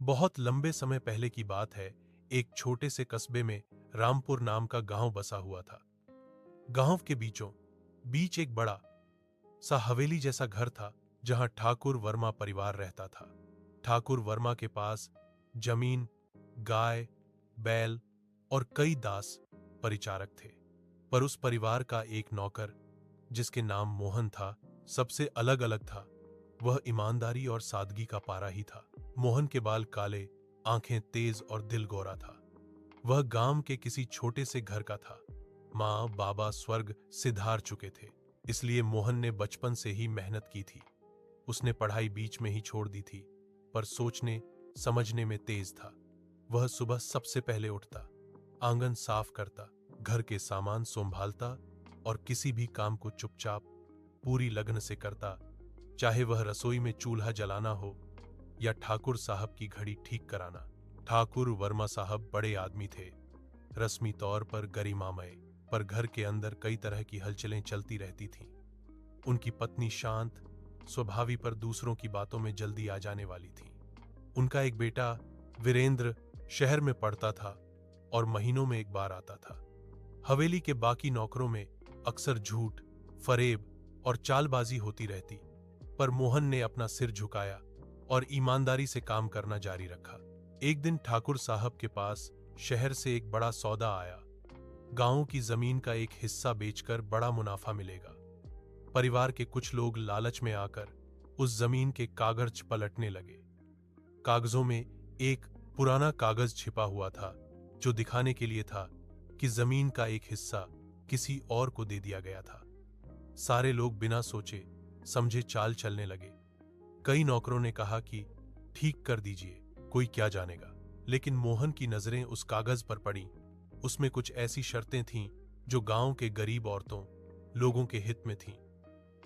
बहुत लंबे समय पहले की बात है। एक छोटे से कस्बे में रामपुर नाम का गांव बसा हुआ था। गांव के बीचों बीच एक बड़ा सा हवेली जैसा घर था, जहां ठाकुर वर्मा परिवार रहता था। ठाकुर वर्मा के पास जमीन, गाय, बैल और कई दास परिचारक थे। पर उस परिवार का एक नौकर, जिसके नाम मोहन था, सबसे अलग अलग था। वह ईमानदारी और सादगी का पारा ही था। मोहन के बाल काले, आंखें तेज और दिल गोरा था। वह गांव के किसी छोटे से घर का था। माँ बाबा स्वर्ग सिधार चुके थे, इसलिए मोहन ने बचपन से ही मेहनत की थी। उसने पढ़ाई बीच में ही छोड़ दी थी, पर सोचने समझने में तेज था। वह सुबह सबसे पहले उठता, आंगन साफ करता, घर के सामान संभालता और किसी भी काम को चुपचाप पूरी लगन से करता, चाहे वह रसोई में चूल्हा जलाना हो या ठाकुर साहब की घड़ी ठीक कराना। ठाकुर वर्मा साहब बड़े आदमी थे, रस्मी तौर पर गरिमामय, पर घर के अंदर कई तरह की हलचलें चलती रहती थीं। उनकी पत्नी शांत स्वभावी, पर दूसरों की बातों में जल्दी आ जाने वाली थी। उनका एक बेटा वीरेंद्र शहर में पढ़ता था और महीनों में एक बार आता था। हवेली के बाकी नौकरों में अक्सर झूठ, फरेब और चालबाजी होती रहती, पर मोहन ने अपना सिर झुकाया और ईमानदारी से काम करना जारी रखा। एक दिन ठाकुर साहब के पास शहर से एक बड़ा सौदा आया। गांव की जमीन का एक हिस्सा बेचकर बड़ा मुनाफा मिलेगा। परिवार के कुछ लोग लालच में आकर उस जमीन के कागज पलटने लगे। कागजों में एक पुराना कागज छिपा हुआ था, जो दिखाने के लिए था कि जमीन का एक हिस्सा किसी और को दे दिया गया था। सारे लोग बिना सोचे समझे चाल चलने लगे। कई नौकरों ने कहा कि ठीक कर दीजिए, कोई क्या जानेगा। लेकिन मोहन की नजरें उस कागज पर पड़ी। उसमें कुछ ऐसी शर्तें थीं जो गांव के गरीब औरतों, लोगों के हित में थीं।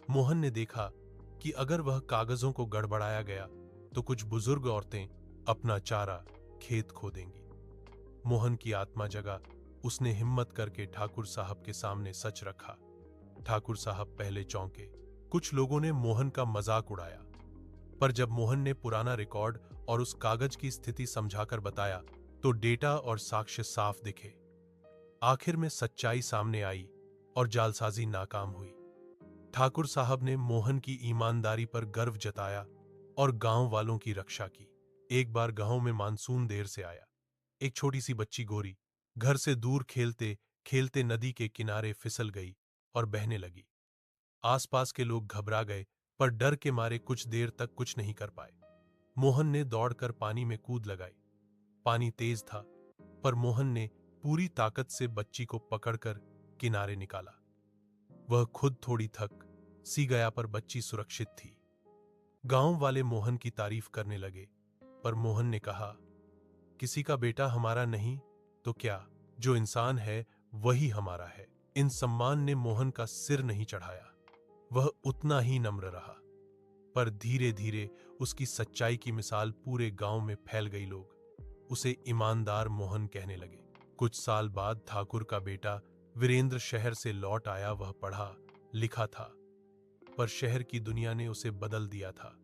मोहन ने देखा कि अगर वह कागजों को गड़बड़ाया गया तो कुछ बुजुर्ग औरतें अपना चारा खेत खो देंगी। मोहन की आत्मा जगा। उसने हिम्मत करके ठाकुर साहब के सामने सच रखा। ठाकुर साहब पहले चौंके। कुछ लोगों ने मोहन का मजाक उड़ाया, पर जब मोहन ने पुराना रिकॉर्ड और उस कागज की स्थिति समझाकर बताया तो डेटा और साक्ष्य साफ दिखे। आखिर में सच्चाई सामने आई और जालसाजी नाकाम हुई। ठाकुर साहब ने मोहन की ईमानदारी पर गर्व जताया और गांव वालों की रक्षा की। एक बार गांव में मानसून देर से आया। एक छोटी सी बच्ची गोरी घर से दूर खेलते खेलते नदी के किनारे फिसल गई और बहने लगी। आसपास के लोग घबरा गए, पर डर के मारे कुछ देर तक कुछ नहीं कर पाए। मोहन ने दौड़कर पानी में कूद लगाई। पानी तेज था, पर मोहन ने पूरी ताकत से बच्ची को पकड़कर किनारे निकाला। वह खुद थोड़ी थक सी गया, पर बच्ची सुरक्षित थी। गांव वाले मोहन की तारीफ करने लगे, पर मोहन ने कहा, किसी का बेटा हमारा नहीं तो क्या, जो इंसान है वही हमारा है। इन सम्मान ने मोहन का सिर नहीं चढ़ाया। वह उतना ही नम्र रहा, पर धीरे धीरे उसकी सच्चाई की मिसाल पूरे गांव में फैल गई। लोग उसे ईमानदार मोहन कहने लगे। कुछ साल बाद ठाकुर का बेटा वीरेंद्र शहर से लौट आया। वह पढ़ा लिखा था, पर शहर की दुनिया ने उसे बदल दिया था।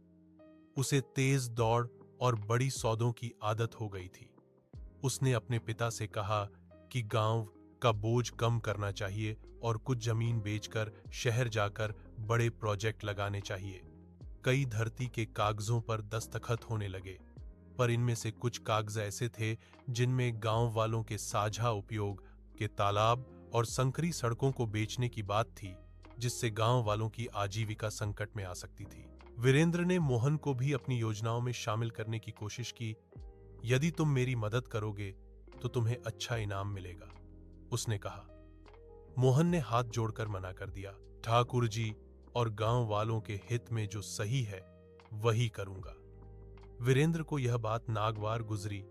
उसे तेज दौड़ और बड़ी सौदों की आदत हो गई थी। उसने अपने पिता से कहा कि गांव का बोझ कम करना चाहिए और कुछ जमीन बेचकर शहर जाकर बड़े प्रोजेक्ट लगाने चाहिए। कई धरती के कागजों पर दस्तखत होने लगे, पर इनमें से कुछ कागज ऐसे थे जिनमें गांव वालों के साझा उपयोग के तालाब और संकरी सड़कों को बेचने की बात थी, जिससे गांव वालों की आजीविका संकट में आ सकती थी। वीरेंद्र ने मोहन को भी अपनी योजनाओं में शामिल करने की कोशिश की। यदि तुम मेरी मदद करोगे तो तुम्हें अच्छा इनाम मिलेगा, उसने कहा। मोहन ने हाथ जोड़कर मना कर दिया। ठाकुर जी और गांव वालों के हित में जो सही है वही करूंगा। वीरेंद्र को यह बात नागवार गुजरी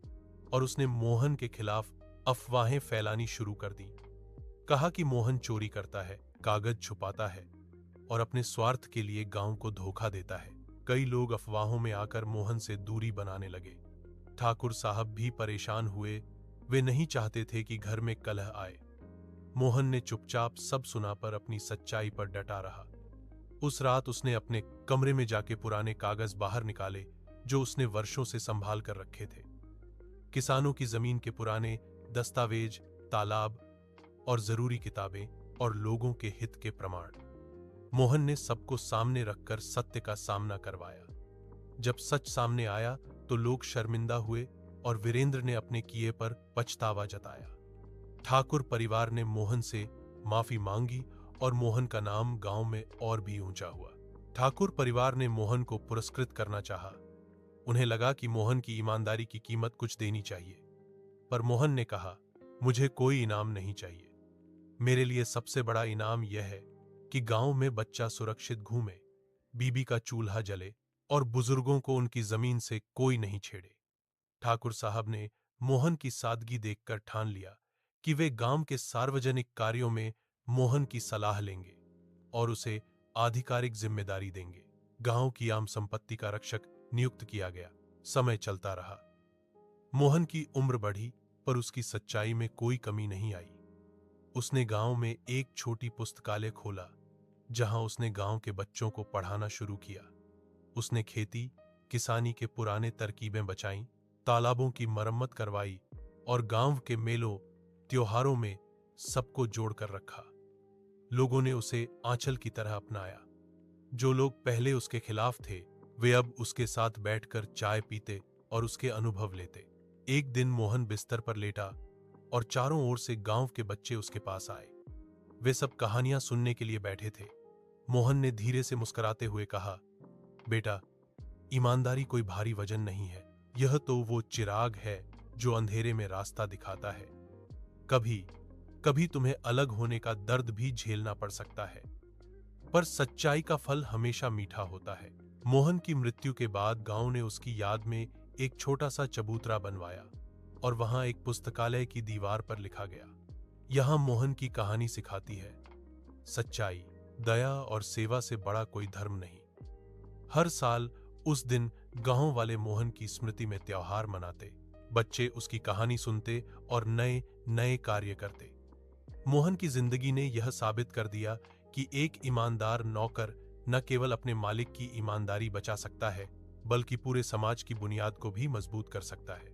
और उसने मोहन के खिलाफ अफवाहें फैलानी शुरू कर दी। कहा कि मोहन चोरी करता है, कागज छुपाता है और अपने स्वार्थ के लिए गांव को धोखा देता है। कई लोग अफवाहों में आकर मोहन से दूरी बनाने लगे। ठाकुर साहब भी परेशान हुए। वे नहीं चाहते थे कि घर में कलह आए। मोहन ने चुपचाप सब सुना, पर अपनी सच्चाई पर डटा रहा। उस रात उसने अपने कमरे में जाके पुराने कागज बाहर निकाले जो उसने वर्षों से संभाल कर रखे थे। किसानों की जमीन के पुराने दस्तावेज, तालाब और जरूरी किताबें और लोगों के हित के प्रमाण। मोहन ने सबको सामने रखकर सत्य का सामना करवाया। जब सच सामने आया तो लोग शर्मिंदा हुए और वीरेंद्र ने अपने किए पर पछतावा जताया। ठाकुर परिवार ने मोहन से माफी मांगी और मोहन का नाम गांव में और भी ऊंचा हुआ। ठाकुर परिवार ने मोहन को पुरस्कृत करना चाहा। उन्हें लगा कि मोहन की ईमानदारी की कीमत कुछ देनी चाहिए, पर मोहन ने कहा, मुझे कोई इनाम नहीं चाहिए। मेरे लिए सबसे बड़ा इनाम यह है कि गांव में बच्चा सुरक्षित घूमे, बीबी का चूल्हा जले और बुजुर्गों को उनकी जमीन से कोई नहीं छेड़े। ठाकुर साहब ने मोहन की सादगी देखकर ठान लिया कि वे गांव के सार्वजनिक कार्यों में मोहन की सलाह लेंगे और उसे आधिकारिक जिम्मेदारी देंगे। गांव की आम संपत्ति का रक्षक नियुक्त किया गया। समय चलता रहा। मोहन की उम्र बढ़ी, पर उसकी सच्चाई में कोई कमी नहीं आई। उसने गांव में एक छोटी पुस्तकालय खोला, जहां उसने गांव के बच्चों को पढ़ाना शुरू किया। उसने खेती किसानी के पुराने तरकीबें बचाईं, तालाबों की मरम्मत करवाई और गांव के मेलों त्योहारों में सबको जोड़कर रखा। लोगों ने उसे आंचल की तरह अपनाया। जो लोग पहले उसके खिलाफ थे, वे अब उसके साथ बैठकर चाय पीते और उसके अनुभव लेते। एक दिन मोहन बिस्तर पर लेटा और चारों ओर से गांव के बच्चे उसके पास आए। वे सब कहानियां सुनने के लिए बैठे थे। मोहन ने धीरे से मुस्कुराते हुए कहा, बेटा, ईमानदारी कोई भारी वजन नहीं है। यह तो वो चिराग है जो अंधेरे में रास्ता दिखाता है। कभी कभी तुम्हें अलग होने का दर्द भी झेलना पड़ सकता है, पर सच्चाई का फल हमेशा मीठा होता है। मोहन की मृत्यु के बाद गांव ने उसकी याद में एक छोटा सा चबूतरा बनवाया और वहां एक पुस्तकालय की दीवार पर लिखा गया, यहां मोहन की कहानी सिखाती है, सच्चाई, दया और सेवा से बड़ा कोई धर्म नहीं। हर साल उस दिन गांव वाले मोहन की स्मृति में त्योहार मनाते, बच्चे उसकी कहानी सुनते और नए नए कार्य करते। मोहन की जिंदगी ने यह साबित कर दिया कि एक ईमानदार नौकर न केवल अपने मालिक की ईमानदारी बचा सकता है, बल्कि पूरे समाज की बुनियाद को भी मजबूत कर सकता है।